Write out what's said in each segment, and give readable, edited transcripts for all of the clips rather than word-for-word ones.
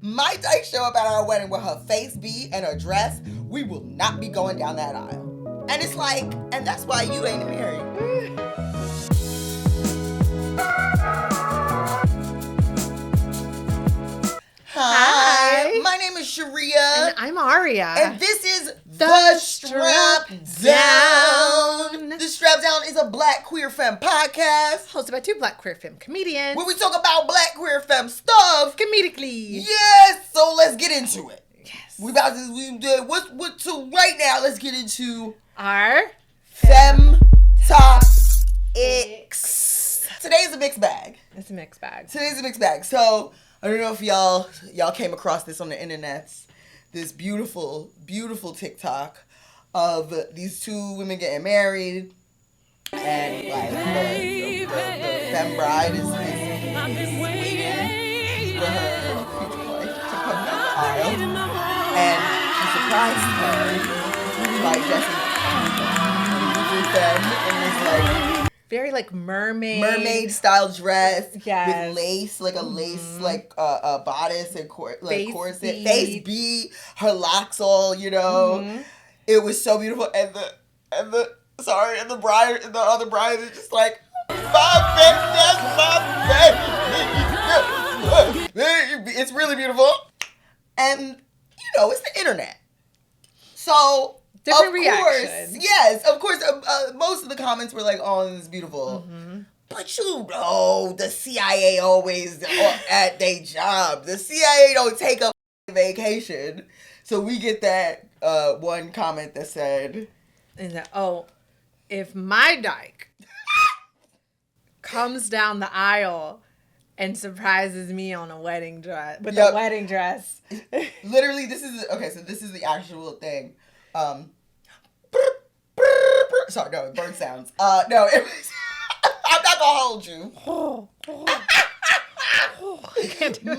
My dyke show up at our wedding with her face beat and her dress, we will not be going down that aisle. And it's like, and that's why you ain't married. Hi, my name is Sharia. And I'm Aurea. And this is The Strapdown. The Strapdown is a black queer femme podcast. Hosted by two black queer femme comedians. Where we talk about black queer femme stuff. Comedically. Yes, so let's get into it. Yes. So right now, let's get into our Femme Topics. Today's a mixed bag. It's a mixed bag. So I don't know if y'all came across this on the internet. This beautiful, beautiful TikTok of these two women getting married, and like the femme bride is waiting for her future wife to come down the aisle, and she surprised her by dressing them in this like very like mermaid style dress, yes, with lace, like a lace like a bodice and corset, face beat, her locks all, you know. It was so beautiful, and the bride and the other bride is just like, my baby. It's really beautiful, and you know it's the internet, so. Different reactions. Yes, of course. Most of the comments were like, "Oh, this is beautiful," but you know, the CIA always at their job. The CIA don't take a vacation, so we get that one comment that said, if my dyke comes down the aisle and surprises me on a wedding dress with a wedding dress." Literally, this is the actual thing. Sorry, no, bird sounds. No, it was. I'm not gonna hold you. I can't do it.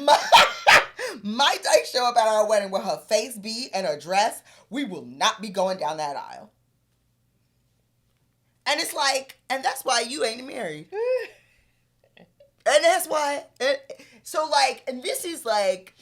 My dyke show up at our wedding with her face beat and her dress. We will not be going down that aisle. And it's like, and that's why you ain't married. And that's why. And this is like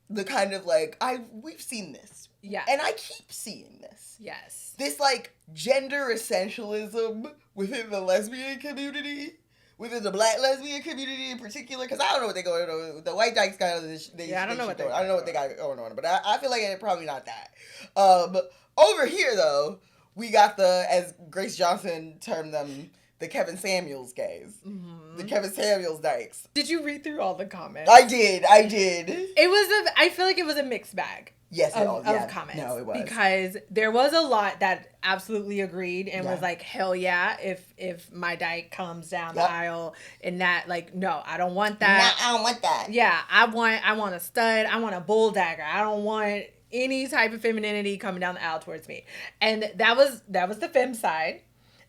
the kind of like we've seen this. Yeah. And I keep seeing this. Yes. This like gender essentialism within the lesbian community, within the black lesbian community in particular, because I don't know what they going on. The white dykes kind of I don't know what they got going on, but I feel like it's probably not that. Over here though, we got as Grace Johnson termed them, the Kevin Samuels gays. The Kevin Samuels dykes. Did you read through all the comments? I did. I feel like it was a mixed bag. Yes, of comments. No, it was. Because there was a lot that absolutely agreed and was like, hell yeah, if my dyke comes down the aisle and that, like, no, I don't want that. No, I don't want that. Yeah, I want a stud. I want a bull dagger. I don't want any type of femininity coming down the aisle towards me. And that was the femme side.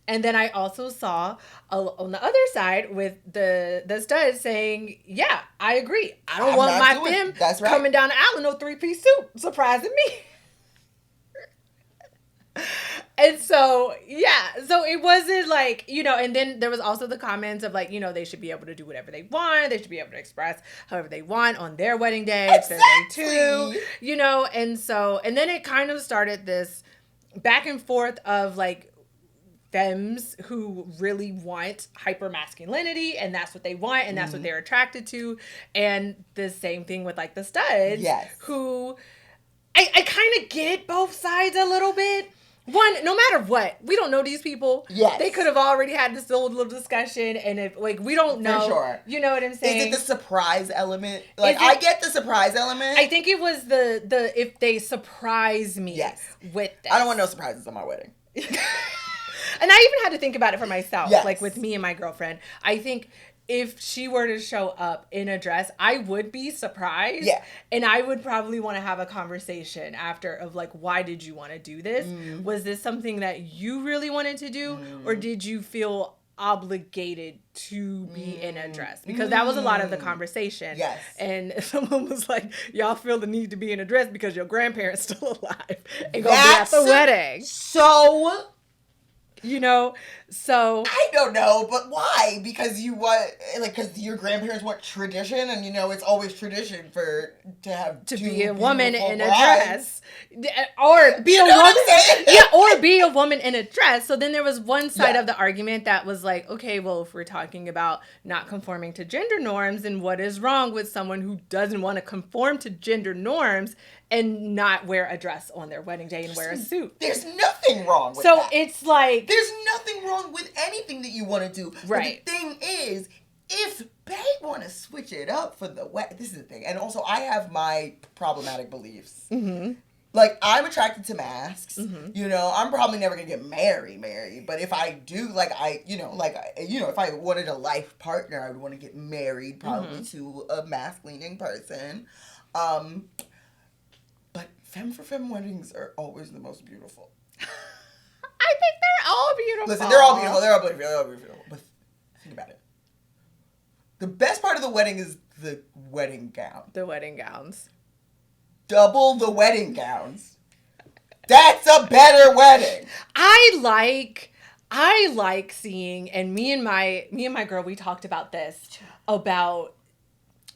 And then I also saw on the other side with the stud saying, yeah, I agree. I don't want my femme coming down the aisle in no 3-piece suit, surprising me. And so, so it wasn't like, you know, and then there was also the comments of like, you know, they should be able to do whatever they want. They should be able to express however they want on their wedding day. It's their day too, you know. And so, and then it kind of started this back and forth of like, femmes who really want hyper masculinity, and that's what they want, and that's what they're attracted to, and the same thing with like the studs, who I kind of get both sides a little bit. One, no matter what, we don't know these people. Yes, they could have already had this little discussion, and if like we don't know, for sure. You know what I'm saying? Is it the surprise element? Like I get the surprise element. I think it was the if they surprise me with this. I don't want no surprises on my wedding. And I even had to think about it for myself, like with me and my girlfriend. I think if she were to show up in a dress, I would be surprised. Yeah. And I would probably want to have a conversation after of like, why did you want to do this? Was this something that you really wanted to do? Or did you feel obligated to be in a dress? Because that was a lot of the conversation. Yes. And someone was like, y'all feel the need to be in a dress because your grandparents still alive and gonna be at the wedding. So You know, so I don't know, but why? Because you want, like, because your grandparents want tradition, and it's always tradition to be a woman in a brides. dress, or be You a know what woman, I'm saying? yeah, or be a woman in a dress. So then there was one side Yeah. of the argument that was like, okay, well, if we're talking about not conforming to gender norms, then what is wrong with someone who doesn't want to conform to gender norms and not wear a dress on their wedding day and wear a suit? There's nothing wrong with So that. it's like, There's nothing wrong with anything that you want to do. Right. But the thing is, if they want to switch it up for the this is the thing. And also, I have my problematic beliefs. mm-hmm. Like, I'm attracted to masks. Mm-hmm. I'm probably never gonna get married. But if I do, if I wanted a life partner, I would want to get married probably to a mask-leaning person. But femme for femme weddings are always the most beautiful. I think they're all beautiful. Listen, they're all beautiful. They're all beautiful. But think about it. The best part of the wedding is the wedding gown. The wedding gowns. Double the wedding gowns. That's a better wedding. I like seeing, and me and my girl, we talked about this, about,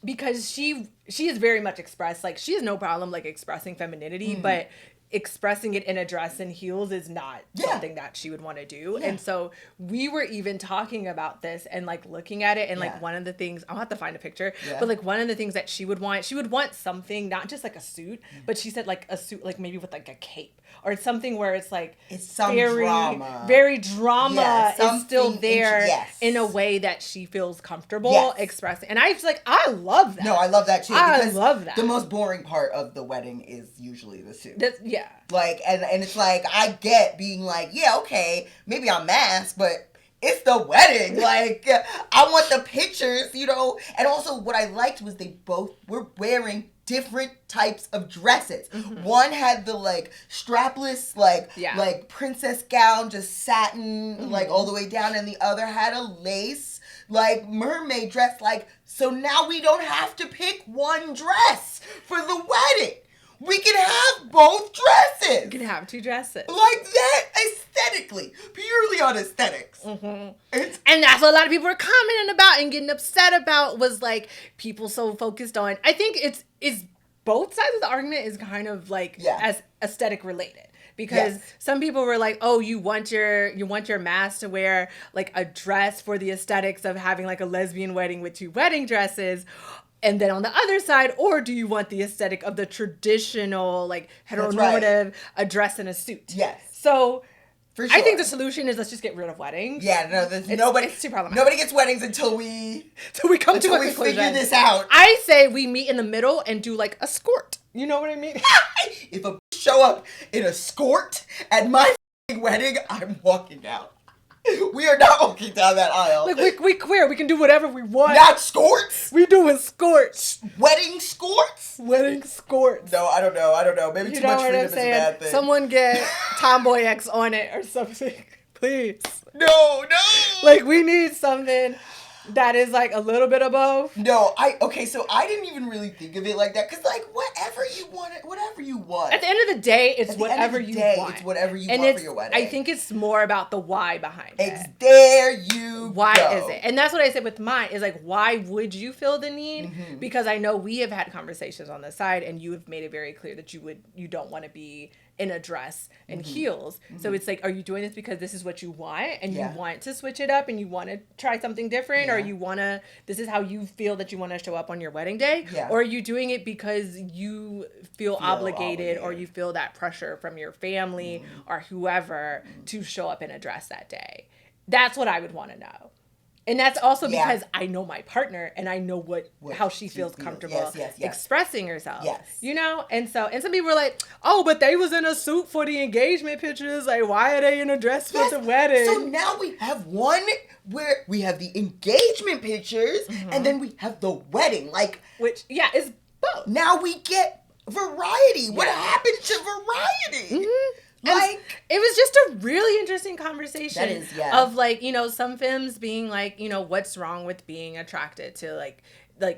because she is very much expressed, like, she has no problem like expressing femininity, but expressing it in a dress and heels is not something that she would want to do. And so we were even talking about this and like looking at it, and like one of the things, I'll have to find a picture, but like one of the things that she would want something, not just like a suit, but she said like a suit, like maybe with like a cape or something where it's like, it's some drama. Very drama is still there in a yes. way that she feels comfortable expressing. And I was like, I love that. No, I love that too. I love that. The most boring part of the wedding is usually the suit. Yeah. Like, and it's like, I get being like, yeah, okay, maybe I'm masked, but it's the wedding. Like, I want the pictures, you know? And also what I liked was they both were wearing different types of dresses. Mm-hmm. One had the like strapless, like princess gown, just satin, mm-hmm. like all the way down. And the other had a lace, like mermaid dress. Like, so now we don't have to pick one dress for the wedding. We can have both dresses. You can have two dresses. Like that, aesthetically. Purely on aesthetics. Mm-hmm. And that's what a lot of people were commenting about and getting upset about, was like people so focused on, I think it's both sides of the argument is kind of like as aesthetic related. Because some people were like, oh, you want your mask to wear like a dress for the aesthetics of having like a lesbian wedding with two wedding dresses. And then on the other side, or do you want the aesthetic of the traditional, like, heteronormative, a dress and a suit? Yes. So, for sure. I think the solution is let's just get rid of weddings. Yeah, no, it's too problematic. Nobody gets weddings until we come to a conclusion. Figure this out. I say we meet in the middle and do, like, a skirt. You know what I mean? If a show up in a skirt at my wedding, I'm walking out. We are not walking down that aisle. Like, we queer. We can do whatever we want. Not skirts. We doing skirts. Wedding skirts? Wedding skirts. No, I don't know. Maybe too much freedom is a bad thing. Someone get Tomboy X on it or something. Please. No. Like, we need something that is like a little bit above. No, so I didn't even really think of it like that, because like whatever you want. At the end of the day, it's whatever you want. It's whatever you want for your wedding. I think it's more about the why behind it. There you why go. is it? And that's what I said with mine, is like, why would you feel the need? Mm-hmm. Because I know we have had conversations on the side, and you have made it very clear that you don't want to be in a dress and mm-hmm. heels. Mm-hmm. So it's like, are you doing this because this is what you want, and you want to switch it up, and you want to try something different, or you want to, this is how you feel that you want to show up on your wedding day? Yeah. Or are you doing it because you feel obligated, or you feel that pressure from your family or whoever to show up in a dress that day? That's what I would want to know. And that's also because I know my partner, and I know how she feels comfortable expressing herself. Yes. You know? And some people were like, oh, but they was in a suit for the engagement pictures. Like, why are they in a dress for the wedding? So now we have one where we have the engagement pictures, mm-hmm. and then we have the wedding. Like, which, is both. Now we get variety. What happened to variety? Mm-hmm. Like, it was just a really interesting conversation. That is, of like, you know, some femmes being like, you know, what's wrong with being attracted to like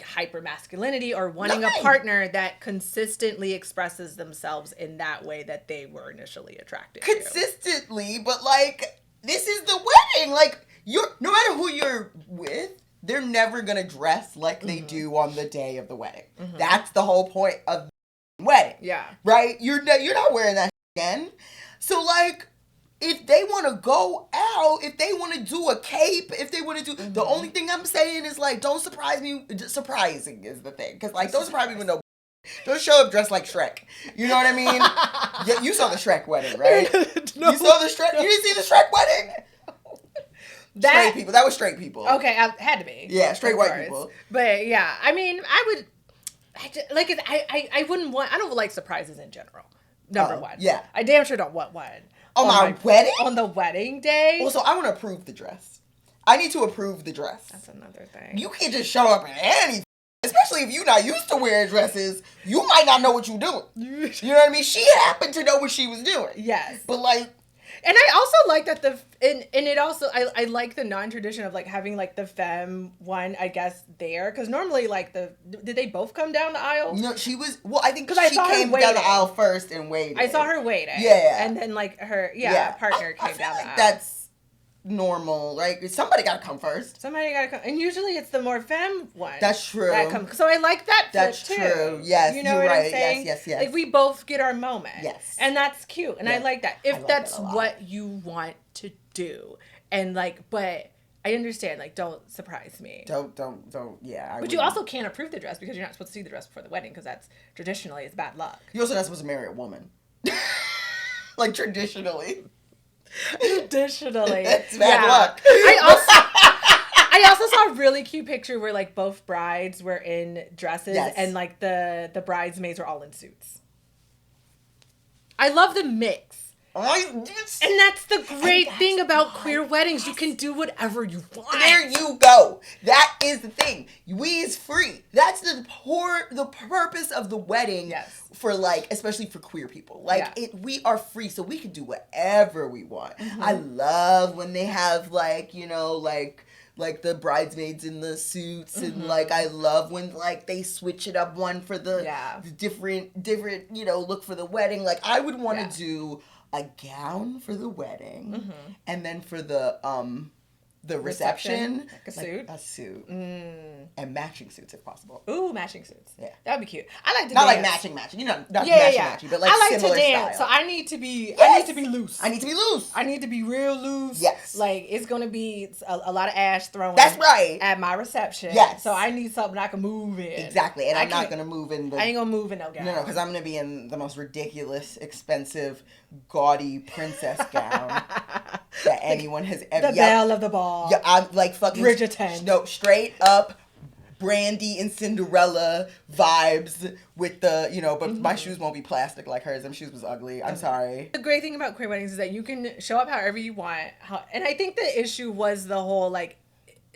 hyper masculinity, or wanting a partner that consistently expresses themselves in that way that they were initially attracted to. Consistently, but like, this is the wedding. Like, no matter who you're with, they're never going to dress like they do on the day of the wedding. Mm-hmm. That's the whole point of the wedding. Yeah. Right? You're not wearing that again. So, like, if they want to go out, if they want to do a cape, if they want to do... The only thing I'm saying is, like, don't surprise me. Surprising is the thing. Because, like, don't surprise me with no... Don't show up dressed like Shrek. You know what I mean? Yeah, you saw the Shrek wedding, right? No. You saw the Shrek... You didn't see the Shrek wedding? Straight people. That was straight people. Okay, I had to be. Yeah, straight white people. But, yeah, I mean, I wouldn't want... I don't like surprises in general. Number one. Yeah. I damn sure don't want one. On my wedding? On the wedding day? Also, I want to approve the dress. I need to approve the dress. That's another thing. You can't just show up in anything. Especially if you're not used to wearing dresses, you might not know what you're doing. You know what I mean? She happened to know what she was doing. Yes. But, like... And I also like that I like the non-tradition of, like, having, like, the Femme one, I guess, there. Because normally, like, did they both come down the aisle? No, she was, well, I think she came down the aisle first and waited. I saw her waiting. Yeah. And then, like, her, partner came down the aisle. That's normal. Like, somebody got to come first. Somebody got to come. And usually it's the more Femme one. That's true. So I like that That's too. True. Yes, you know what right. I'm saying? Yes. Like, we both get our moment. Yes. And that's cute. And I like that. If that's what you want to do. And, like, but I understand, like, don't surprise me. Don't, yeah. But you also can't approve the dress because you're not supposed to see the dress before the wedding because that's traditionally it's bad luck. You're also not supposed to marry a woman. Like, traditionally. Traditionally. It's bad luck. I also saw a really cute picture where, like, both brides were in dresses and, like, the bridesmaids were all in suits. I love the mix. And that's the great thing about queer weddings. You can do whatever you want. There you go. That is the thing. We is free. That's the purpose of the wedding for, like, especially for queer people. Like, we are free, so we can do whatever we want. Mm-hmm. I love when they have, like, you know, like the bridesmaids in the suits, and like I love when, like, they switch it up one for the different, you know, look for the wedding. Like, I would want to do a gown for the wedding, and then for the reception, like a suit, and matching suits if possible. Ooh, matching suits. Yeah, that'd be cute. I like to not dance. like matching. You know, not matching, but like I like similar to dance, style. so I need to be loose. I need to be loose. I need to be real loose. Yes, like it's gonna be a lot of ash throwing. That's right. At my reception. Yes, so I need something I can move in. Exactly, and I'm not gonna move in. I ain't gonna move in no gown. No, because I'm gonna be in the most ridiculous, expensive, gaudy princess gown that anyone has ever. The belle of the ball. Yeah, I'm like fucking Bridgerton. No, straight up Brandy and Cinderella vibes with the, you know, but my shoes won't be plastic like hers. Them shoes was ugly. I'm sorry. The great thing about queer weddings is that you can show up however you want. And I think the issue was the whole, like,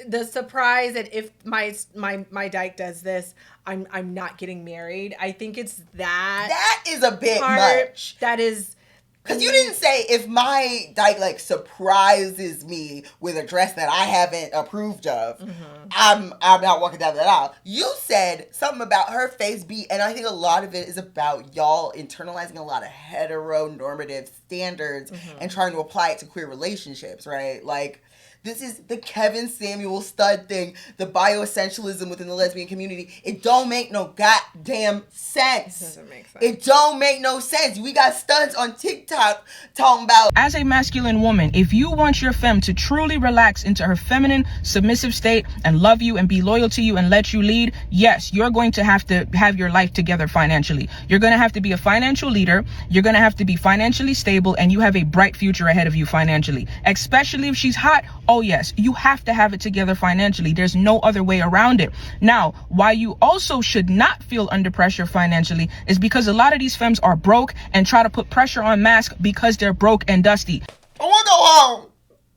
the surprise that if my dyke does this, I'm not getting married. I think it's that. That is a bit much. That is. Because you didn't say if my dyke, like, surprises me with a dress that I haven't approved of, I'm not walking down that aisle. You said something about her face and I think a lot of it is about y'all internalizing a lot of heteronormative standards and trying to apply it to queer relationships, right? Like, this is the Kevin Samuel stud thing, the bioessentialism within the lesbian community. It don't make no goddamn sense. It doesn't make sense. It don't make no sense. We got studs on TikTok talking about... As a masculine woman, if you want your femme to truly relax into her feminine, submissive state and love you and be loyal to you and let you lead, yes, you're going to have your life together financially. You're going to have to be a financial leader. You're going to have to be financially stable, and you have a bright future ahead of you financially. Especially if she's hot. Oh yes, you have to have it together financially. There's no other way around it. Now, why you also should not feel under pressure financially is because a lot of these femmes are broke and try to put pressure on masc because they're broke and dusty. I want to go home.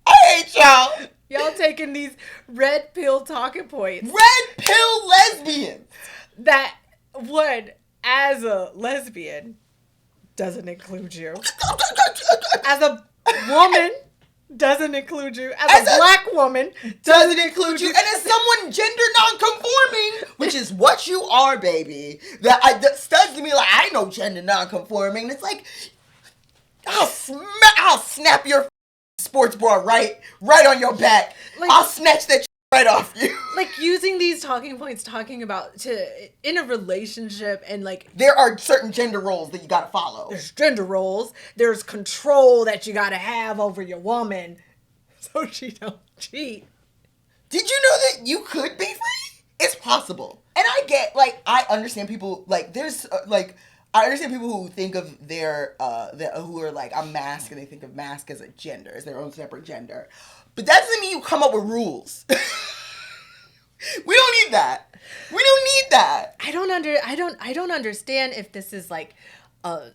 I hate y'all. Y'all taking these red pill talking points. Red pill lesbians. That would, as a lesbian, doesn't include you. As a woman, doesn't include you. As a black woman, doesn't include you. And as someone gender non-conforming, which is what you are, baby. That studs to me like, I know gender non-conforming. It's like, I'll snap your sports bra right on your back. Like, I'll snatch that right off you. Like, using these talking points, talking about in a relationship, and like, there are certain gender roles that you gotta follow. There's gender roles. There's control that you gotta have over your woman so she don't cheat. Did you know that you could be free? It's possible. And I get, like, I understand people, like, there's, like, I understand people who think of who are like, I'm masc, and they think of masc as a gender, as their own separate gender. But that doesn't mean you come up with rules. We don't need that. We don't need that. I don't understand if this is like a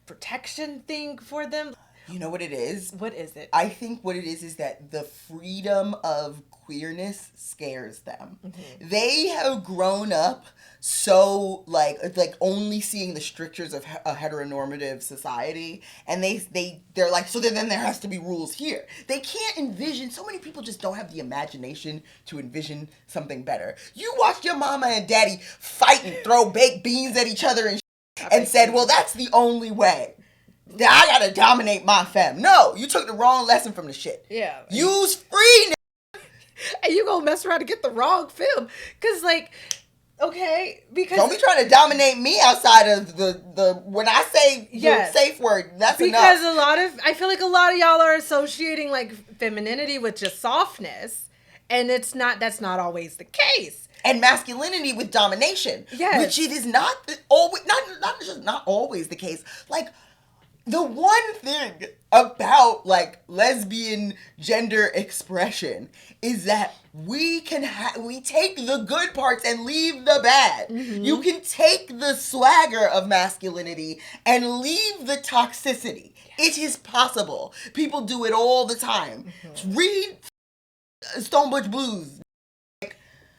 protection thing for them. You know what it is? What is it? I think what it is that the freedom of queerness scares them. Mm-hmm. They have grown up so like only seeing the strictures of a heteronormative society, and they're like, so then there has to be rules here. They can't envision. So many people just don't have the imagination to envision something better. You watched your mama and daddy fight and throw baked beans at each other and said, well, that's the only way. I gotta dominate my femme. No, you took the wrong lesson from the shit. Yeah. Use free. And you gonna mess around and get the wrong film. Cause like, okay, because don't be trying to dominate me outside of the when I say the safe word, that's because enough. I feel like a lot of y'all are associating like femininity with just softness. And that's not always the case. And masculinity with domination. Yes. Which it is not always not always the case. Like, the one thing about, like, lesbian gender expression is that we take the good parts and leave the bad. Mm-hmm. You can take the swagger of masculinity and leave the toxicity. It is possible. People do it all the time. Mm-hmm. Read Stone Butch Blues. Like,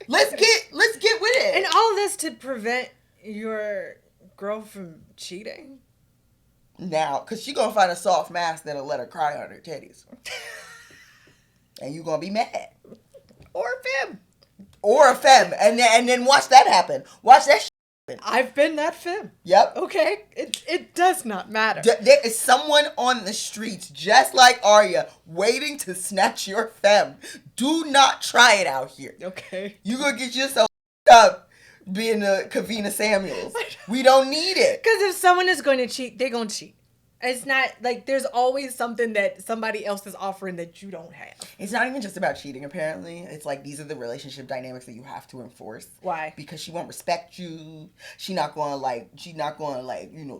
let's get with it. And all of this to prevent your girl from cheating. Now, because she gonna find a soft mask that'll let her cry on her titties. And you gonna be mad. Or a femme. Or a femme. And then watch that happen. Watch that shit happen. I've been that femme. Yep. Okay? It does not matter. There is someone on the streets, just like Aurea, waiting to snatch your femme. Do not try it out here. Okay. You gonna get yourself up being a Kavina Samuels. We don't need it. Because if someone is going to cheat, they're going to cheat. It's not like there's always something that somebody else is offering that you don't have. It's not even just about cheating, apparently. It's like these are the relationship dynamics that you have to enforce. Why? Because she won't respect you. She's not gonna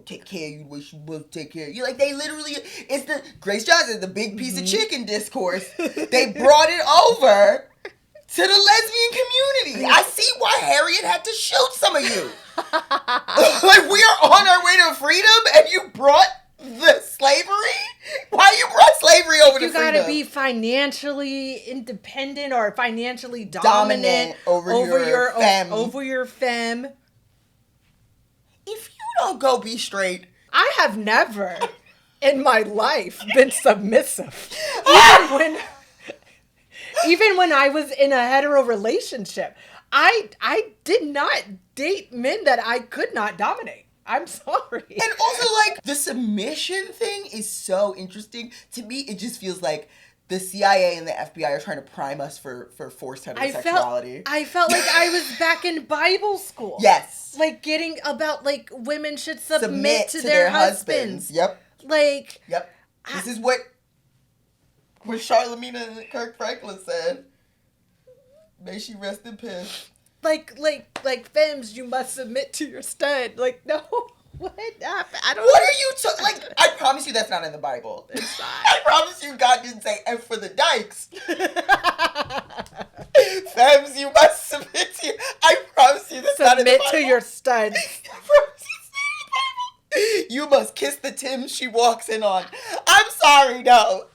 take care of you the way she will take care of you. Like, they literally, it's the Grace Johnson, the big piece of chicken discourse. They brought it over to the lesbian community. I see why Harriet had to shoot some of you. Like, we are on our way to freedom, and you brought the slavery? Why you brought slavery over to freedom? You gotta be financially independent or financially dominant over your femme. If you don't go be straight. I have never in my life been submissive. Even when I was in a hetero relationship, I did not date men that I could not dominate. I'm sorry. And also, like, the submission thing is so interesting. To me, it just feels like the CIA and the FBI are trying to prime us for forced heterosexuality. I felt like I was back in Bible school. Yes. Like, getting about, like, women should submit to their husbands. Yep. Like. Yep. This is what Charlamagne Kirk Franklin said. May she rest in peace. Like femmes, you must submit to your stud. Like, no, what? I don't. What are you like? I promise you that's not in the Bible. It's not. I promise you God didn't say, and for the dykes. Femmes, you must submit to. I promise you that's not in the Bible. Submit to your studs. I promise you it's not in the Bible. You must kiss the Tim she walks in on. I'm sorry, no.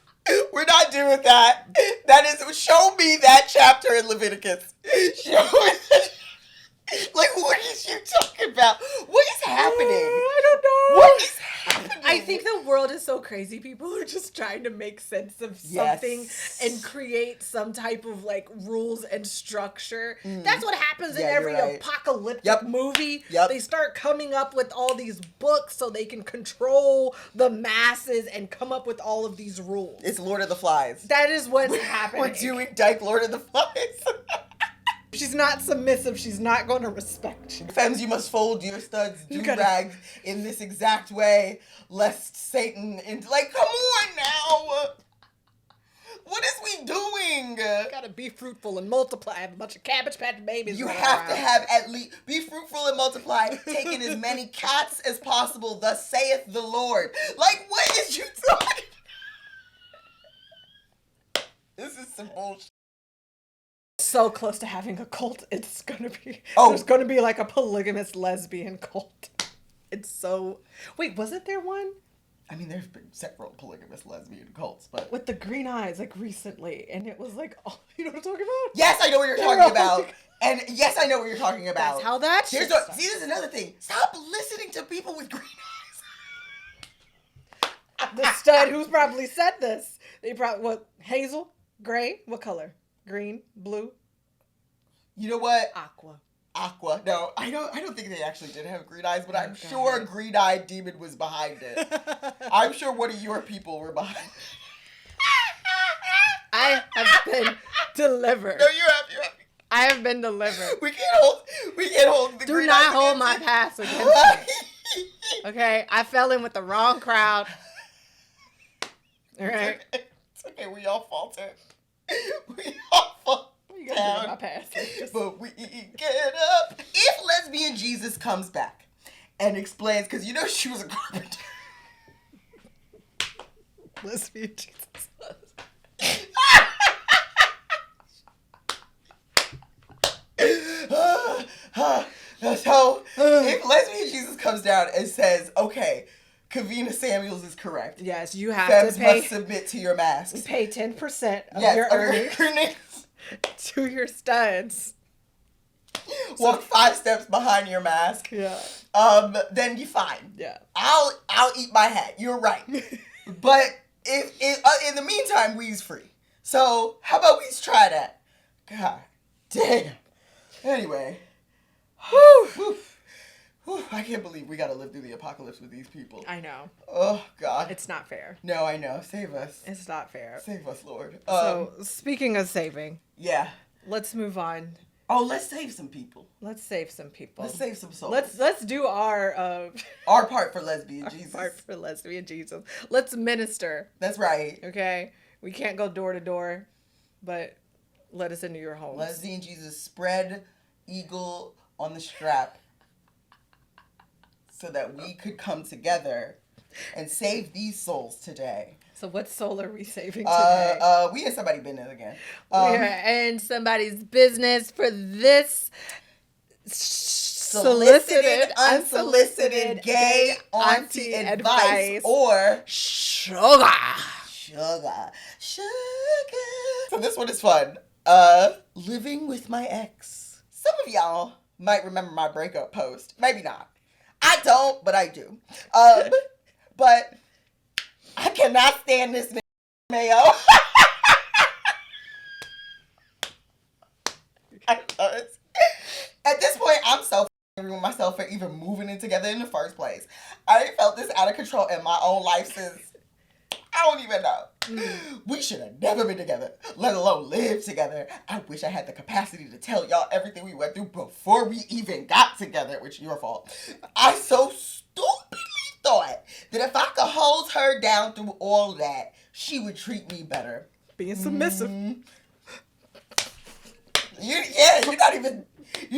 We're not doing that. That is, show me that chapter in Leviticus. Show me that. Like, what is you talking about? What is happening? I don't know. What is happening? I think the world world is so crazy. People are just trying to make sense of something and create some type of like rules and structure. That's what happens in every apocalyptic movie. They start coming up with all these books so they can control the masses and come up with all of these rules. It's Lord of the Flies. That is what's happening. We're doing Dyke Lord of the Flies. She's not submissive. She's not going to respect you. Femmes, you must fold your studs, do-rags in this exact way, lest Satan... Like, come on now! What is we doing? You gotta be fruitful and multiply. Have a bunch of Cabbage Patch babies. You have to have at least... Be fruitful and multiply, taking as many cats as possible, thus saith the Lord. Like, what is you talking? This is some bullshit. So close to having a cult. It's gonna be there's gonna be like a polygamous lesbian cult. It's so wait, wasn't there one? I mean, there's been several polygamous lesbian cults, but with the green eyes, like recently, and it was like, oh, you know what I'm talking about? Yes, I know what you're talking about. And yes, I know what you're talking about. That's how that see, this is another thing. Stop listening to people with green eyes. The stud who's probably said this. They probably what? Hazel, gray, what color? Green, blue. You know what? Aqua. No, I don't think they actually did have green eyes, but I'm sure a green-eyed demon was behind it. I'm sure one of your people were behind it. I have been delivered. No, you have. I have been delivered. We can't hold the Do green not eyes hold my past against me. Okay? I fell in with the wrong crowd. All right? It's okay, we all falter. We all fall down, my past. but we get up. If lesbian Jesus comes back and explains, because you know she was a carpenter. Lesbian Jesus. So, if lesbian Jesus comes down and says, okay, Kavina Samuels is correct. Yes, you have Femmes to pay. Must submit to your masks. Pay 10% of your earnings to your studs. Walk 5 steps behind your mask. Yeah. Then you're fine. Yeah. I'll eat my hat. You're right. But if in the meantime, we's free. So how about we try that? God damn. Anyway. Whew. I can't believe we gotta live through the apocalypse with these people. I know. Oh, God. It's not fair. No, I know. Save us. It's not fair. Save us, Lord. So, speaking of saving. Yeah. Let's move on. Oh, let's save some people. Let's save some people. Let's save some souls. Let's do our part for lesbian Jesus. Part for lesbian Jesus. Let's minister. That's right. Okay? We can't go door to door, but let us into your homes. Lesbian Jesus, spread eagle on the strap so that we could come together and save these souls today. So what soul are we saving today? We in somebody's business again. We are in somebody's business for this solicited, unsolicited, gay auntie advice or SUGAA. So this one is fun. Living with my ex. Some of y'all might remember my breakup post. Maybe not. I don't, but I do. But I cannot stand this Mayo. At this point, I'm so angry with myself for even moving in together in the first place. I ain't felt this out of control in my own life since I don't even know. We should have never been together, let alone live together. I wish I had the capacity to tell y'all everything we went through before we even got together, which is your fault. I so stupidly thought that if I could hold her down through all that, she would treat me better. Being submissive. You're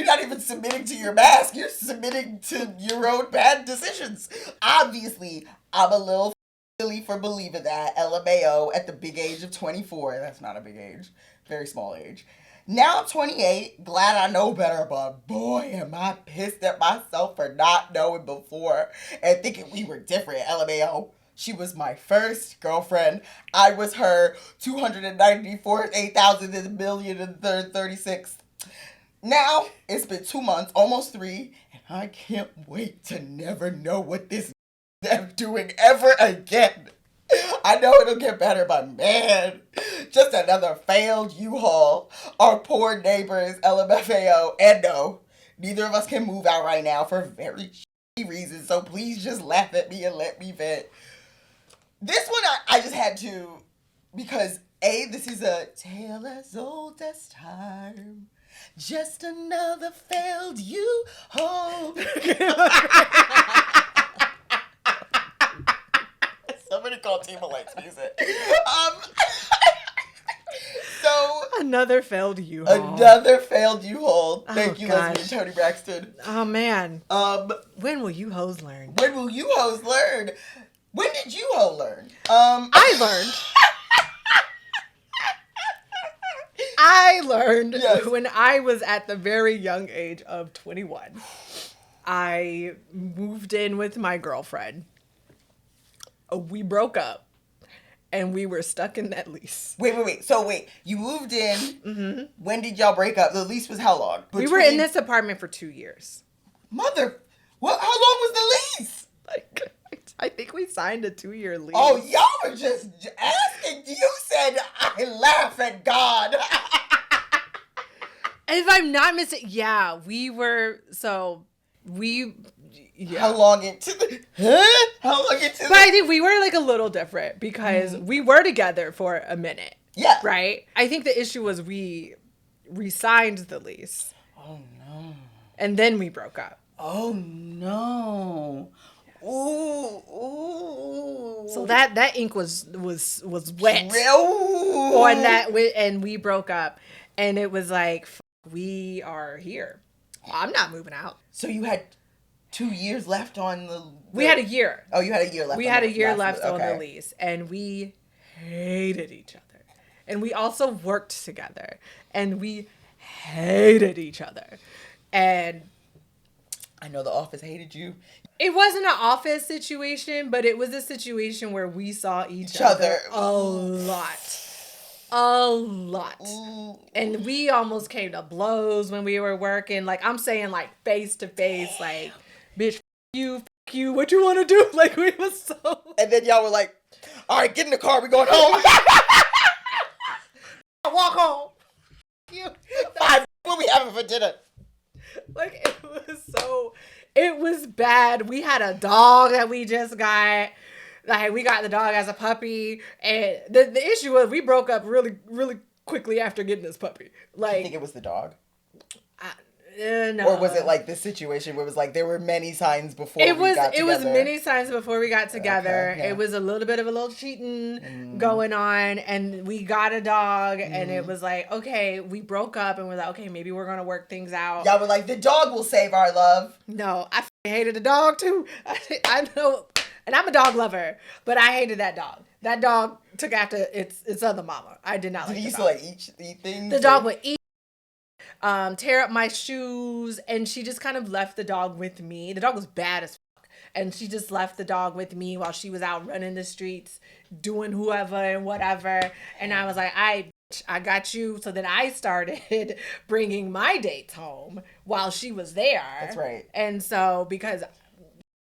not even submitting to your mask. You're submitting to your own bad decisions. Obviously, I'm a little silly for believing that. LMAO at the big age of 24. That's not a big age. Very small age. Now I'm 28. Glad I know better, but boy, am I pissed at myself for not knowing before and thinking we were different. LMAO. She was my first girlfriend. I was her 294th, 8,000 and million and 36th. Now, it's been 2 months, almost 3, and I can't wait to never know what this them doing ever again. I know it'll get better, but man, just another failed U-Haul. Our poor neighbors, LMFAO, and no, neither of us can move out right now for very shitty reasons, so please just laugh at me and let me vent. This one I just had to, because this is a tale as old as time. Just another failed U-Haul. Somebody call Timberlake's music. So another failed U-Haul. Another failed U-Haul. Thank you, gosh. Lesbian Tony Braxton. Oh man. When will you hoes learn? When will you hoes learn? When did you ho learn? I learned. I learned when I was at the very young age of 21. I moved in with my girlfriend. We broke up, and we were stuck in that lease. Wait. So you moved in. Mm-hmm. When did y'all break up? The lease was how long? We were in this apartment for 2 years. How long was the lease? I think we signed a 2-year lease. Oh, y'all were just asking. You said, I laugh at God. If I'm not mistaken, yeah. How long into the... Huh? How long into But I think we were like a little different because we were together for a minute. Yeah. Right? I think the issue was we re-signed the lease. Oh, no. And then we broke up. Oh, no. Ooh. So that ink was wet Ooh. on that, and we broke up, and it was like, we are here. I'm not moving out. So you had 2 years left on the... We had a year. Oh, you had a year left. We had a year left on the lease, and we hated each other, and we also worked together, and we hated each other, and I know the office hated you. It wasn't an office situation, but it was a situation where we saw each other a lot. Ooh. And we almost came to blows when we were working. Like, I'm saying, like, face to face, like, bitch, f you, what you want to do? Like, we was so... And then y'all were like, all right, get in the car, we going home. Walk home. What we having for dinner? Like, it was bad. We had a dog that we just got. Like, we got the dog as a puppy. And the issue was we broke up really, really quickly after getting this puppy. Like, I think it was the dog. No. Or was it like this situation where it was like there were many signs before we got together? It was many signs before we got together. Okay, yeah. It was a little bit of a little cheating going on, and we got a dog, and it was like, okay, we broke up, and we're like, okay, maybe we're gonna work things out. Y'all were like, the dog will save our love. No, I hated the dog too. I know, and I'm a dog lover, but I hated that dog. That dog took after its other mama. I did not like Did the he dog. used to like eat things? The dog would eat. Tear up my shoes, and she just kind of left the dog with me. The dog was bad as fuck, and she just left the dog with me while she was out running the streets, doing whoever and whatever. And I was like, I got you. So then I started bringing my dates home while she was there. That's right. And so because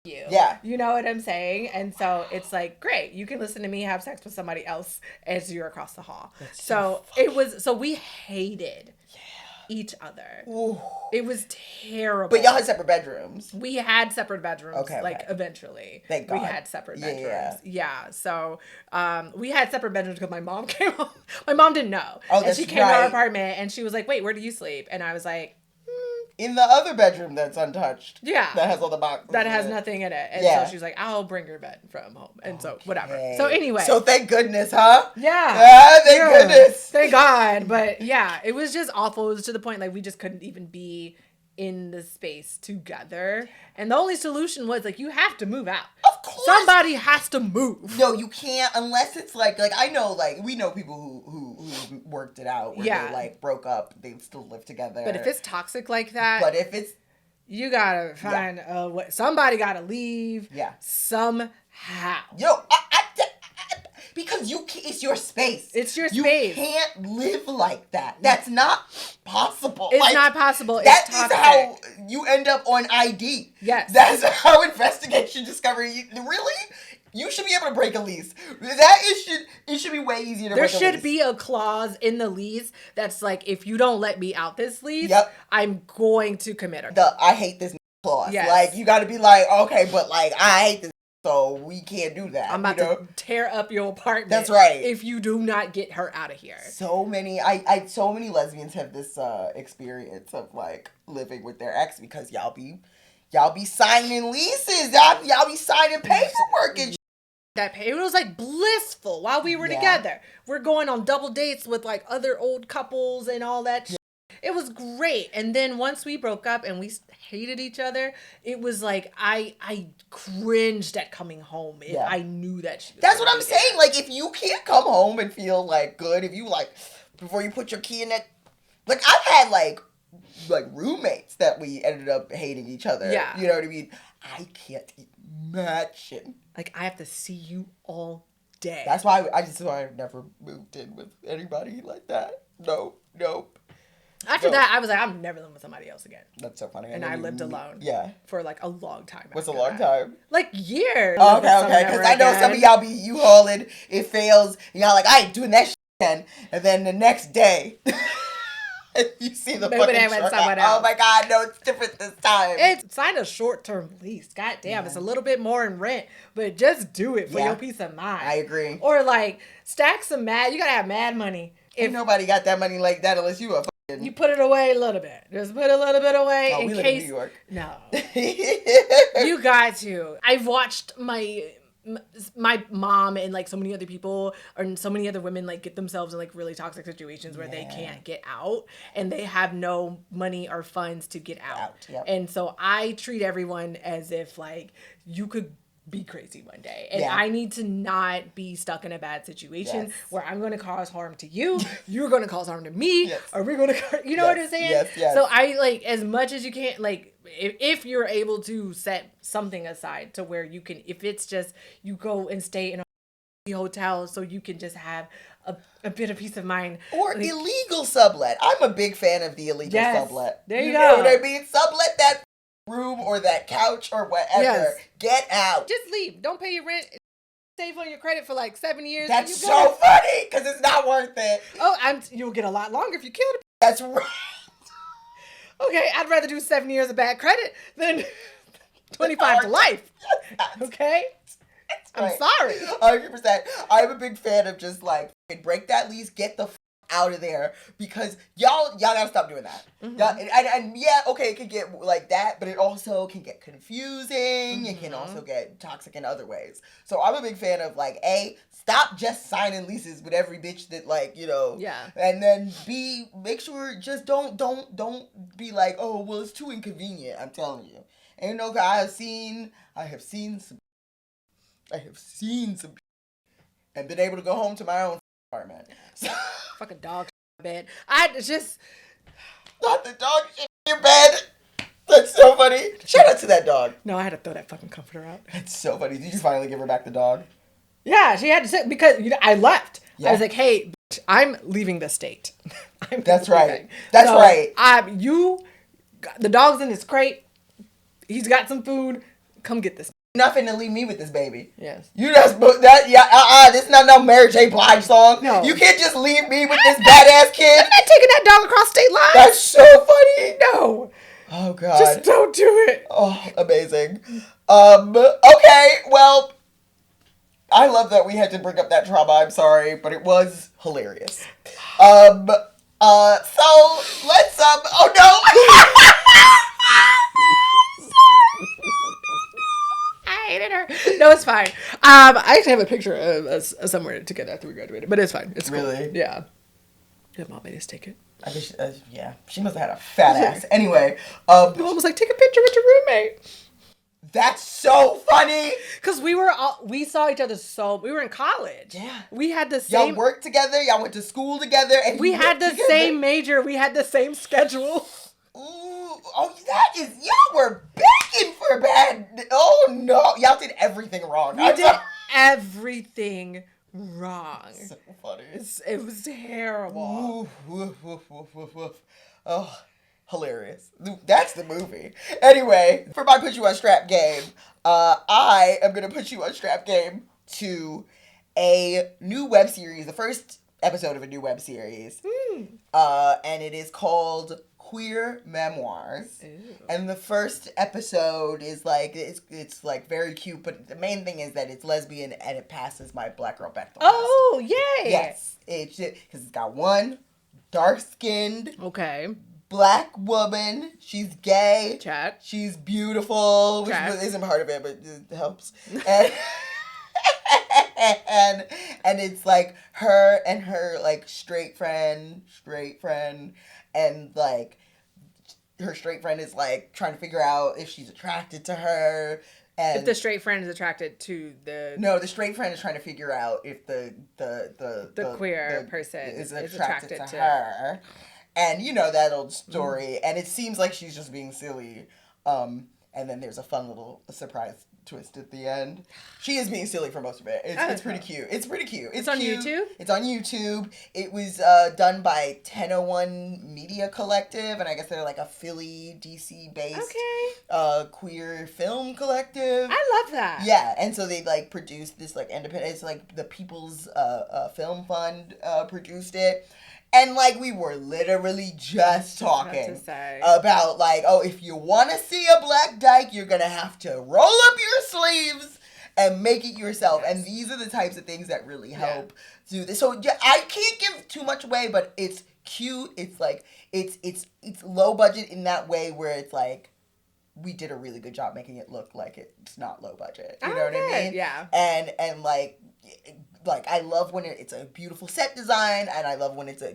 you know what I'm saying? And so it's like, great, you can listen to me have sex with somebody else as you're across the hall. That's so we hated each other. Ooh. It was terrible. But y'all had separate bedrooms. We had separate bedrooms. Okay. Like, eventually. Thank God. We had separate bedrooms. Yeah. So, we had separate bedrooms because my mom came home. My mom didn't know. Oh, and she came to our apartment, and she was like, wait, where do you sleep? And I was like, in the other bedroom that's untouched. Yeah. That has all the boxes. That has nothing in it. And so she was like, I'll bring your bed from home. And so, whatever. So, anyway. So, thank goodness, huh? Yeah. Thank goodness. Thank God. But, yeah, it was just awful. It was to the point, like, we just couldn't even be in the space together. And the only solution was, like, you have to move out. Of course. Somebody has to move. No, you can't unless it's like I know, like, we know people who worked it out where they, like, broke up. They still live together. But if it's toxic like that. But if it's. You gotta find a way. Somebody gotta leave. Yeah. Somehow. Yo, Because it's your space. It's your space. You can't live like that. That's not possible. It's not possible. That it's is how you end up on ID. Yes. That's how investigation discovery. Really? You should be able to break a lease. It should be way easier to break a lease. There should be a clause in the lease that's like, if you don't let me out this lease, I'm going to commit her. I hate this clause. Yes. Like, you got to be like, okay, but like, I hate this, so we can't do that. I'm about to tear up your apartment. That's right. If you do not get her out of here. So many lesbians have this experience of like living with their ex because y'all be signing leases, y'all be signing paperwork and it was like blissful while we were together. We're going on double dates with like other old couples and all that. It was great. And then once we broke up and we hated each other, it was like I cringed at coming home if I knew that she was That's what I'm saying. Like, if you can't come home and feel like good, if you like before you put your key in that, like I've had like roommates that we ended up hating each other. Yeah. You know what I mean? I can't imagine. Like, I have to see you all day. That's why I've never moved in with anybody like that. Nope. After that, I was like, I'm never living with somebody else again. That's so funny. And I lived alone. Yeah. For like a long time. What's a long time? Like years. Okay. Because I know some of y'all be Uhauling, it fails, and y'all like, I ain't doing that shit again. And then the next day, you see the fucking truck. Oh my God, no, it's different this time. It's sign a short-term lease. God damn, it's a little bit more in rent, but just do it for your peace of mind. I agree. Or like, stack some mad. You gotta have mad money. If nobody got that money like that unless you you put it away a little bit. Just put a little bit away in we live case. in New York. No, you got to. I've watched my mom and like so many other people and so many other women like get themselves in like really toxic situations where they can't get out and they have no money or funds to get out. And so I treat everyone as if like you could be crazy one day and I need to not be stuck in a bad situation where I'm going to cause harm to you, you're going to cause harm to me, or we're going to, you know what I'm saying? So I like, as much as you can, like if you're able to set something aside to where you can, if it's just you go and stay in a hotel so you can just have a bit of peace of mind. Or like, illegal sublet. I'm a big fan of the illegal sublet. There you go. Know what I mean? Sublet that room or that couch or whatever. Get out. Just leave. Don't pay your rent. Save on your credit for like 7 years. That's so funny because it's not worth it. Oh, you'll get a lot longer if you kill it. That's right. Okay, I'd rather do 7 years of bad credit than 25 to life. Okay? I'm sorry. 100%. I'm a big fan of just like, break that lease, get the out of there because y'all gotta stop doing that. And it can get like that, but it also can get confusing. It can also get toxic in other ways. So I'm a big fan of like, stop just signing leases with every bitch that like, and then make sure just don't be like, oh well, it's too inconvenient. I'm telling you. And I have seen some and been able to go home to my own apartment. So, fucking dog shit in bed. I just not the dog shit in your bed. That's so funny. Shout out to that dog. No, I had to throw that fucking comforter out. That's so funny. Did you finally give her back the dog? Yeah, she had to sit because I left. Yeah. I was like, hey, bitch, I'm leaving the state. That's right. That's right. The dog's in his crate. He's got some food. Come get this. Nothing to leave me with this baby. Yes. You just this is not no Mary J. Blige song. No. You can't just leave me with this badass kid. I'm not taking that dog across state lines. That's so funny. No. Oh God. Just don't do it. Oh, amazing. Okay, well, I love that we had to bring up that trauma. I'm sorry, but it was hilarious. So let's oh no. I hated her. No, it's fine. I actually have a picture of us somewhere together after we graduated, but it's fine. It's cool. Really? Yeah. Did mom made us take it? I guess, she must have had a fat ass. Anyway, mom was like, take a picture with your roommate. That's so funny. Cause we saw each other we were in college. Yeah. We had the same. Y'all worked together. Y'all went to school together, and we had the same major. We had the same schedule. Ooh, y'all were begging for bad. Oh no, y'all did everything wrong. We did everything wrong. So funny. It was terrible. Woof, woof, woof, woof, woof. Oh, hilarious. That's the movie. Anyway, for my Put You On Strap game, I am going to put you on strap game to a new web series, the first episode of a new web series. And it is called Queer Memoirs. Ooh. And the first episode is like, it's like very cute, but the main thing is that it's lesbian and it passes my black girl Bechtel test. Oh, yay. Yes. Because it's got one dark-skinned Okay. black woman. She's gay. Chat. She's beautiful, which Chat. isn't part of it, but it helps. And it's like her and her like straight friend, and like her straight friend is like trying to figure out if she's attracted to her. And If the straight friend is attracted to the no, the straight friend is trying to figure out if the queer person is is attracted attracted to to her. And you know that old story. And it seems like she's just being silly. And then there's a fun little surprise twist at the end. She is being silly for most of it. It's pretty cute. It's pretty cute. It's on cute. YouTube? It's on YouTube. It was done by 1001 Media Collective, and I guess they're like a Philly, DC based queer film collective. I love that. Yeah, and so they like produced this like independent. It's like the People's Film Fund produced it. And, like, we were literally just talking about, like, oh, if you want to see a black dyke, you're going to have to roll up your sleeves and make it yourself. Yes. And these are the types of things that really help do this. So, I can't give too much away, but it's cute. It's, like, it's low budget in that way where it's, like, we did a really good job making it look like it's not low budget. You know what I mean? Yeah. And like I love when it's a beautiful set design, and I love when it's a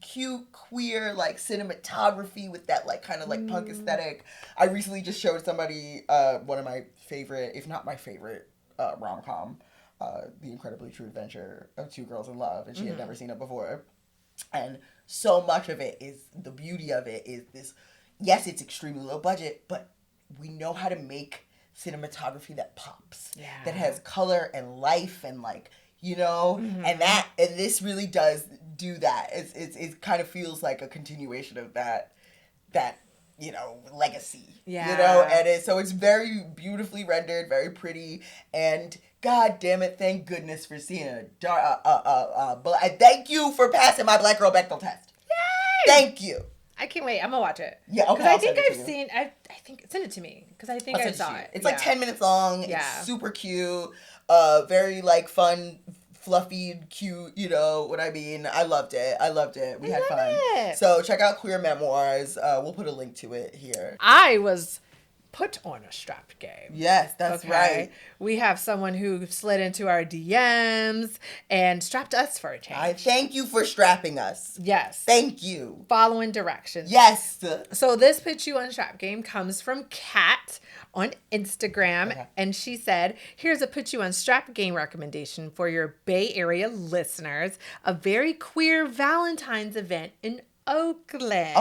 cute queer like cinematography with that like kind of like punk aesthetic. I recently just showed somebody one of my favorite, if not my favorite, rom-com, The Incredibly True Adventure of Two Girls in Love, and she had never seen it before. And so much of it is, the beauty of it is this, yes, it's extremely low budget, but we know how to make cinematography that pops, that has color and life and like, you know, and this really does do that. It kind of feels like a continuation of that, you know, legacy, you know, and so it's very beautifully rendered, very pretty, and God damn it, thank goodness for seeing but I thank you for passing my black girl Bechtel test. Yay! Thank you. I can't wait. I'm gonna watch it. Yeah, okay. Because I think I've seen. I think send it to me because I think I saw it. It's like 10 minutes long. It's super cute. Very like fun, fluffy, cute. You know what I mean? I loved it. We had fun. So check out Queer Memoirs. We'll put a link to it here. I was put on a strapped game. Yes, that's right. We have someone who slid into our DMs and strapped us for a change. I thank you for strapping us. Yes. Thank you. Following directions. Yes. So this Put You On Strap game comes from Kat on Instagram. And she said, here's a Put You On Strap game recommendation for your Bay Area listeners. A very queer Valentine's event in Oakland.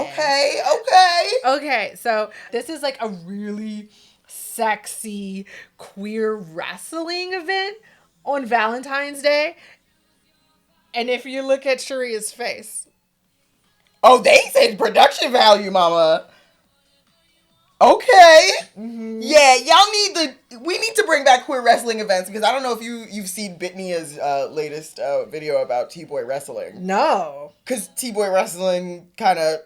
Okay, so this is like a really sexy queer wrestling event on Valentine's Day. And if you look at Sharia's face. Oh, they said production value, mama. Okay. Mm-hmm. Yeah, we need to bring back queer wrestling events, because I don't know if you've seen Bitnia's latest video about T-Boy wrestling. No. Because T-Boy wrestling kind of,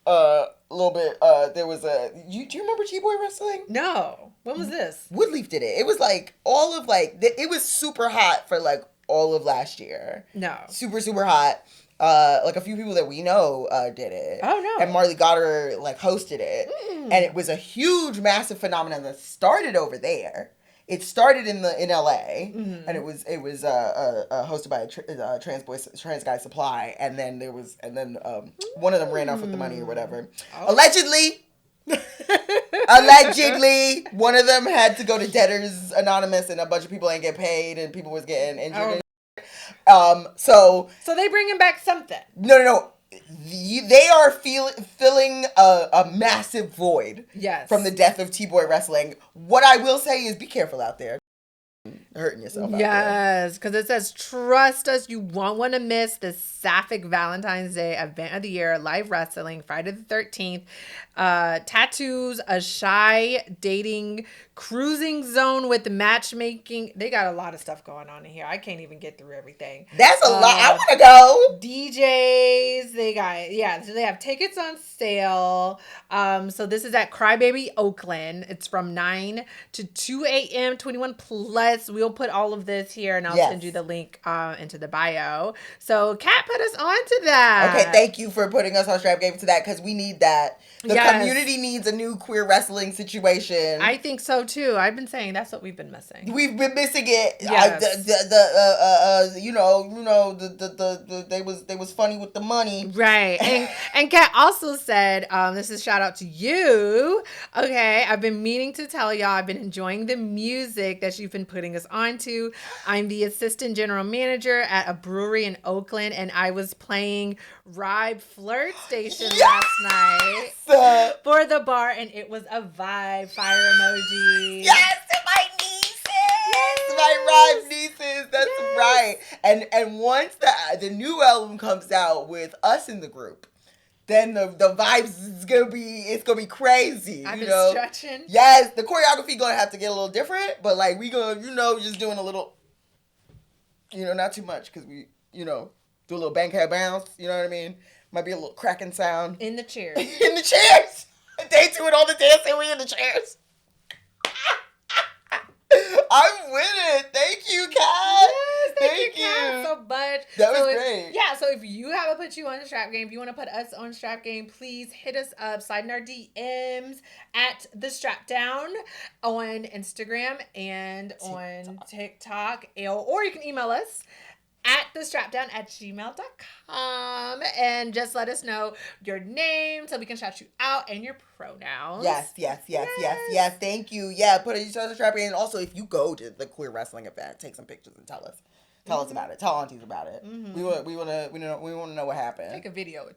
a little bit, there was do you remember T-Boy wrestling? No. When was this? Woodleaf did it. It was like, it was super hot for like all of last year. No. Super, super hot. Like a few people that we know did it. Oh, no. And Marley Goddard like hosted it. And it was a huge, massive phenomenon that started over there. It started in LA, and it was hosted by a trans guy Supply, and then one of them ran off with the money or whatever. Oh. Allegedly, one of them had to go to Debtors Anonymous, and a bunch of people ain't get paid, and people was getting injured. So they bringing back something. No. They are filling a massive void from the death of T-Boy wrestling. What I will say is be careful out there. hurting yourself. Yes, because it says, trust us, you won't want to miss the Sapphic Valentine's Day event of the year, live wrestling, Friday the 13th, tattoos, a shy dating cruising zone with matchmaking. They got a lot of stuff going on in here. I can't even get through everything. That's a lot. I want to go. DJs, so they have tickets on sale. So this is at Crybaby Oakland. It's from 9 to 2 a.m., 21 plus. We'll put all of this here and I'll send you the link into the bio. So Kat put us on to that. Okay, thank you for putting us on Strap Game to that because we need that. The community needs a new queer wrestling situation. I think so too. I've been saying that's what we've been missing. We've been missing it. Yes. They was funny with the money. Right. And Kat also said, this is shout out to you. Okay. I've been meaning to tell y'all I've been enjoying the music that you've been putting us onto. I'm the assistant general manager at a brewery in Oakland and I was playing Ribe Flirt Station last night for the bar and it was a vibe. Fire emoji. Yes, to my nieces. My Ribe nieces. That's right. And once the new album comes out with us in the group, then the vibes is gonna be crazy. I've been stretching. Yes, the choreography gonna have to get a little different, but like we gonna just doing a little, not too much because we do a little bankhead bounce. You know what I mean? Might be a little cracking sound In the chairs. in the chairs. They doing all the dancing. We in the chairs. I'm with it. Thank you, Kat. Yes, thank you, Kat, so much. That was great. Yeah, so if you have put you on Strap Game, if you want to put us on Strap Game, please hit us up, slide in our DMs at the Strapdown on Instagram and on TikTok, or you can email us at thestrapdown@gmail.com and just let us know your name so we can shout you out and your pronouns. Yes. Thank you. Yeah, put it on the strap in. And also, if you go to the queer wrestling event, take some pictures and tell us about it. Tell aunties about it. Mm-hmm. We want to know what happened. Take a video or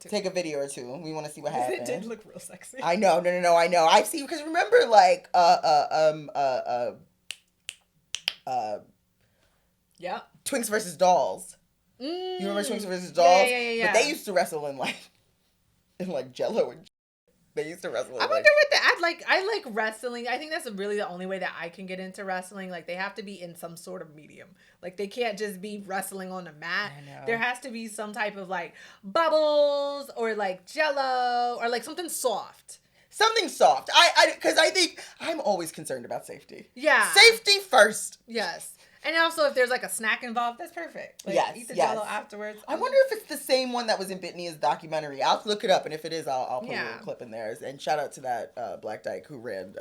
two. We want to see what happened. It did look real sexy. I know. No. I know. I've seen because remember Yeah. Twinks versus Dolls. You remember Twinks versus Dolls? Yeah. But they used to wrestle in like Jello and they used to wrestle. I wonder what I like wrestling. I think that's really the only way that I can get into wrestling. Like they have to be in some sort of medium. Like they can't just be wrestling on a mat. I know. There has to be some type of like bubbles or like Jello or like something soft. Something soft. Because I think I'm always concerned about safety. Yeah. Safety first. Yes. And also, if there's like a snack involved, that's perfect. Like, eat the Jello afterwards. I wonder if it's the same one that was in Bitnia's documentary. I'll look it up, and if it is, I'll put a little clip in there. And shout out to that Black Dyke who ran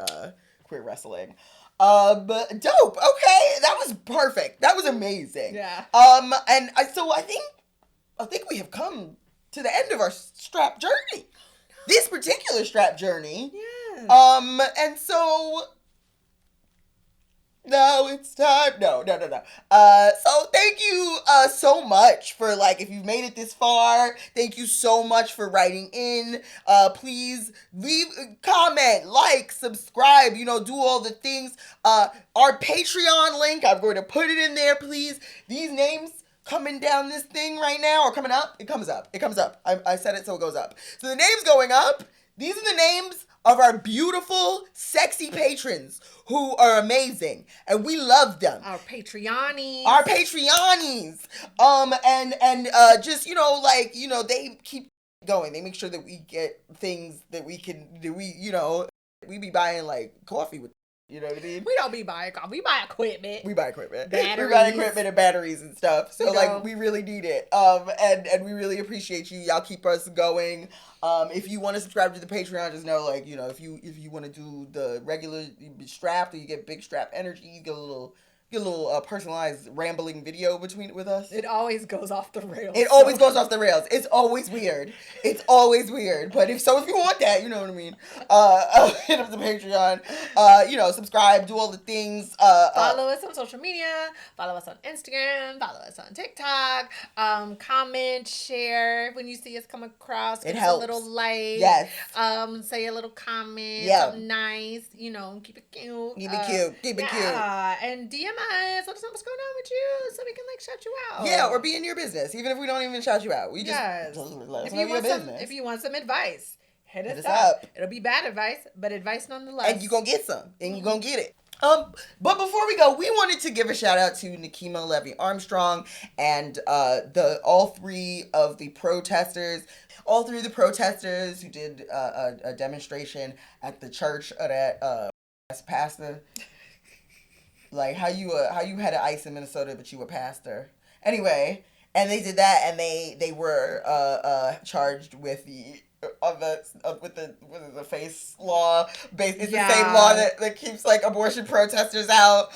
queer wrestling. But dope. Okay, that was perfect. That was amazing. Yeah. So I think we have come to the end of our strap journey. This particular strap journey. Yeah. And so. No, it's time. No. So thank you so much for if you've made it this far. Thank you so much for writing in. Please leave a comment, subscribe, do all the things. Our Patreon link, I'm going to put it in there, please. These names coming down this thing right now or coming up. It comes up. I said it so it goes up. So the names going up. These are the names of our beautiful, sexy patrons who are amazing. And we love them. Our Patreonies. They keep going. They make sure that we get things that we be buying coffee with. You know what I mean? We don't be buying coffee. We buy equipment. Batteries. We buy equipment and batteries and stuff. So we really need it. And we really appreciate you. Y'all keep us going. If you want to subscribe to the Patreon, just know if you want to do the regular strap, or you get big strap energy, you get a little personalized rambling video with us. It always goes off the rails. It always goes off the rails. It's always weird. But if you want that, you know what I mean. Hit up the Patreon. Subscribe, do all the things. Follow us on social media. Follow us on Instagram. Follow us on TikTok. Comment, share when you see us come across. It helps. A little like. Yes. Say a little comment. Yeah. Something nice. Keep it cute. Keep it cute. And DM us. Let us know what's going on with you so we can like shout you out. Yeah, or be in your business, even if we don't even shout you out. We just let us know your business. If you want some advice, hit us up. up. It'll be bad advice, but advice nonetheless. And you're going to get some. And you're going to get it. But before we go, we wanted to give a shout out to Nikema Levy Armstrong and all three of the protesters who did a demonstration at the church of that pastor. Like how you had an ice in Minnesota, but you were pastor. Anyway, and they did that, and they were charged with the face law. It's the same law that keeps like abortion protesters out.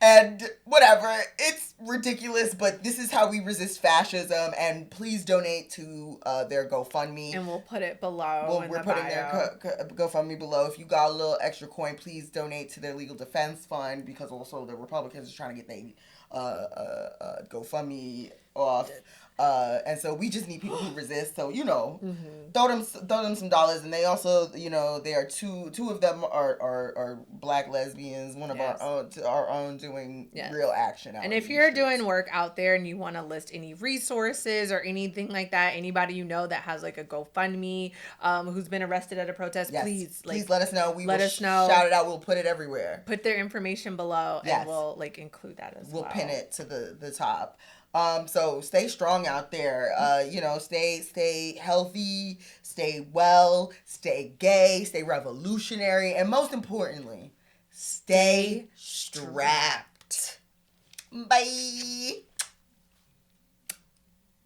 And whatever, it's ridiculous, but this is how we resist fascism. And please donate to their GoFundMe, and we'll put it below. We're putting their GoFundMe below. If you got a little extra coin, please donate to their legal defense fund, because also the Republicans are trying to get their GoFundMe off. And so we just need people who resist. So, throw them some dollars. And they also, they are two of them are black lesbians. One of our own doing real action. And if you're doing work out there and you want to list any resources or anything like that, anybody you know that has like a GoFundMe, who's been arrested at a protest, please let us know. Let us know. Shout it out. We'll put it everywhere. Put their information below, and we'll like include that as well. We'll pin it to the top. So stay strong out there. Stay healthy, stay well, stay gay, stay revolutionary, and most importantly, stay strapped. Bye.